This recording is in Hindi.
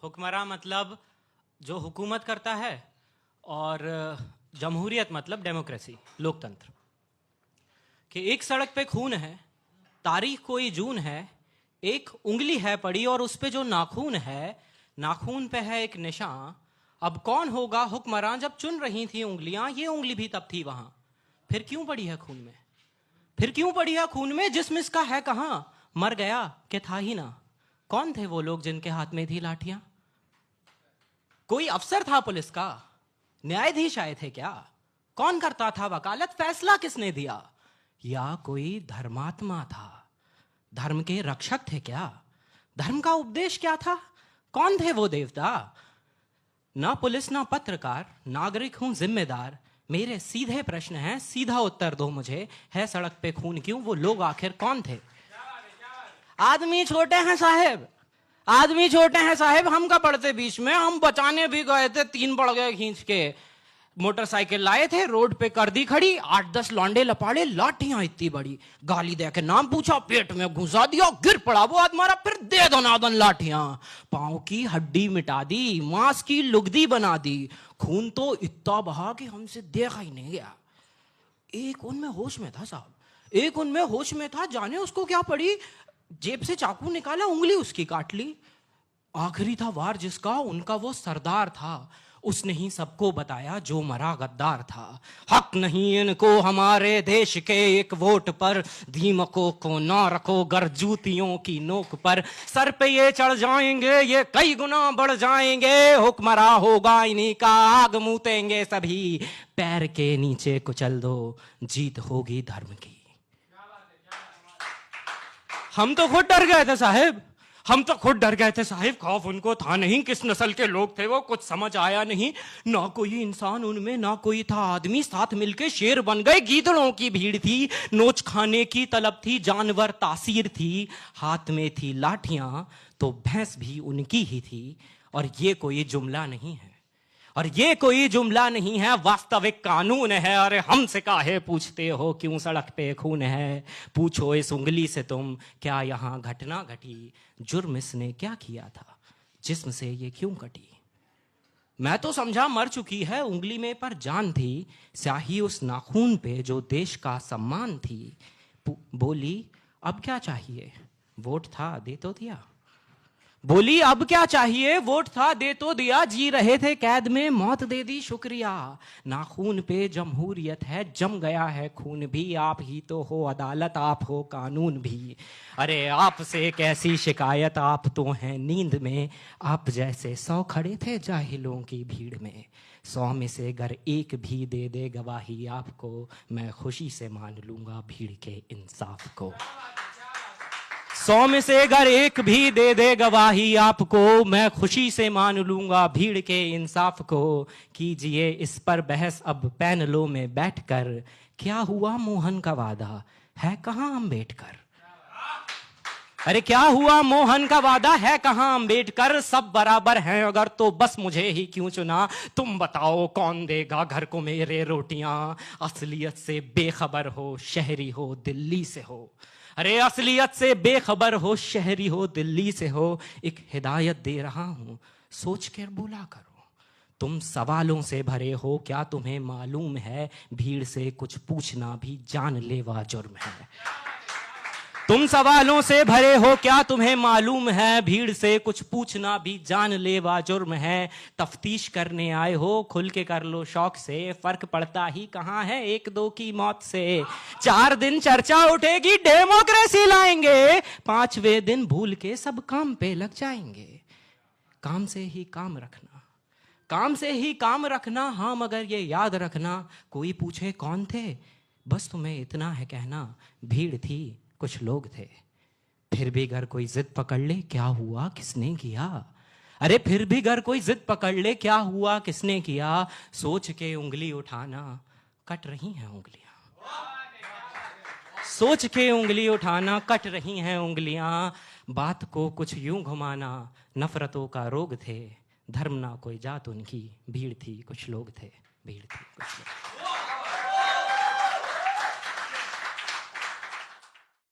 हुक्मरान मतलब जो हुकूमत करता है, और जमहूरियत मतलब डेमोक्रेसी, लोकतंत्र। कि एक सड़क पे खून है, तारीख कोई जून है, एक उंगली है पड़ी और उस पे जो नाखून है, नाखून पे है एक निशान। अब कौन होगा हुक्मरान? जब चुन रही थी उंगलियां, ये उंगली भी तब थी वहां। फिर क्यों पड़ी है खून में? फिर क्यों पड़ी है खून में? जिस्म इसका है कहां? मर गया कि था ही ना। कौन थे वो लोग जिनके हाथ में थी लाठियां? कोई अफसर था पुलिस का? न्यायाधीश आए थे क्या? कौन करता था वकालत? फैसला किसने दिया? या कोई धर्मात्मा था? धर्म के रक्षक थे क्या? धर्म का उपदेश क्या था? कौन थे वो देवता? ना पुलिस ना पत्रकार, नागरिक हूं जिम्मेदार। मेरे सीधे प्रश्न हैं, सीधा उत्तर दो मुझे। है सड़क पे खून क्यों? वो लोग आखिर कौन थे? आदमी छोटे हैं साहेब, आदमी छोटे हैं साहेब। हम का पड़ते बीच में, हम बचाने भी गए थे, 3 पड़ गए खींच के। मोटरसाइकिल लाए थे, रोड पे कर दी खड़ी, 8-10 लौंडे लपाड़े, लाठियां इतनी बड़ी, गाली दे के नाम पूछा, पेट में घुसा दिया, गिर पड़ा वो आदमी, मारा, फिर दे दनादन लाठियां, पांव की हड्डी मिटा दी, मांस की लुगदी बना दी। खून तो इतना बहा कि हमसे देखा ही नहीं गया। एक उनमें होश में था साहब, एक उनमें होश में था। जाने उसको क्या पड़ी, जेब से चाकू निकाला, उंगली उसकी काट ली। आखिरी था वार जिसका, उनका वो सरदार था। उसने ही सबको बताया जो मरा गद्दार था। हक नहीं इनको हमारे देश के एक वोट पर, धीमकों को ना रखो गर जूतियों की नोक पर। सर पे ये चढ़ जाएंगे, ये कई गुना बढ़ जाएंगे। हुक्मरा होगा इन्हीं का, आग मूतेंगे सभी। पैर के नीचे कुचल दो, जीत होगी धर्म की। हम तो खुद डर गए थे साहेब, हम तो खुद डर गए थे साहिब। खौफ उनको था नहीं, किस नस्ल के लोग थे वो कुछ समझ आया नहीं। ना कोई इंसान उनमें, ना कोई था आदमी। साथ मिलके शेर बन गए, गीदड़ों की भीड़ थी। नोच खाने की तलब थी, जानवर तासीर थी। हाथ में थी लाठियां तो भैंस भी उनकी ही थी। और ये कोई जुमला नहीं है, और ये कोई जुमला नहीं है, वास्तविक कानून है। अरे हमसे काहे पूछते हो क्यों सड़क पे खून है? पूछो इस उंगली से तुम, क्या यहां घटना घटी? जुर्म इसने क्या किया था? जिस्म से ये क्यों कटी? मैं तो समझा मर चुकी है उंगली में, पर जान थी स्याही उस नाखून पे जो देश का सम्मान थी। बोली अब क्या चाहिए? वोट था दे तो दिया। बोली अब क्या चाहिए? वोट था दे तो दिया। जी रहे थे कैद में, मौत दे दी शुक्रिया। नाखून पे जमहूरियत है, जम गया है खून भी। आप ही तो हो अदालत, आप हो कानून भी। अरे आपसे कैसी शिकायत, आप तो हैं नींद में। आप जैसे 100 खड़े थे जाहिलों की भीड़ में। 100 में से अगर एक भी दे दे गवाही आपको, मैं खुशी से मान लूंगा भीड़ के इंसाफ को। 100 में से अगर एक भी दे दे गवाही आपको, मैं खुशी से मान लूंगा भीड़ के इंसाफ को। कीजिए इस पर बहस अब पैनलों में बैठकर, क्या हुआ मोहन का वादा, है कहां अम्बेडकर? अरे क्या हुआ मोहन का वादा, है कहां अम्बेडकर? सब बराबर हैं अगर तो बस मुझे ही क्यों चुना? तुम बताओ कौन देगा घर को मेरे रोटियां? असलियत से बेखबर हो, शहरी हो दिल्ली से हो। अरे असलियत से बेखबर हो, शहरी हो दिल्ली से हो। एक हिदायत दे रहा हूं, सोच कर बोला करो। तुम सवालों से भरे हो, क्या तुम्हें मालूम है भीड़ से कुछ पूछना भी जानलेवा जुर्म है? तुम सवालों से भरे हो, क्या तुम्हें मालूम है भीड़ से कुछ पूछना भी जानलेवा जुर्म है? तफ्तीश करने आए हो, खुल के कर लो शौक से। फर्क पड़ता ही कहां है 1-2 की मौत से। 4 दिन चर्चा उठेगी, डेमोक्रेसी लाएंगे। 5वें दिन भूल के सब काम पे लग जाएंगे। काम से ही काम रखना, काम से ही काम रखना। हाँ मगर ये याद रखना, कोई पूछे कौन थे, बस तुम्हें इतना है कहना, भीड़ थी कुछ लोग थे। फिर भी अगर कोई जिद पकड़ ले, क्या हुआ किसने किया? अरे फिर भी अगर कोई जिद पकड़ ले, क्या हुआ किसने किया? सोच के उंगली उठाना, कट रही हैं उंगलियां। सोच के उंगली उठाना, कट रही हैं उंगलियां। बात को कुछ यूं घुमाना, नफरतों का रोग थे। धर्म ना कोई जात उनकी, भीड़ थी कुछ लोग थे, भीड़ थी कुछ लोग।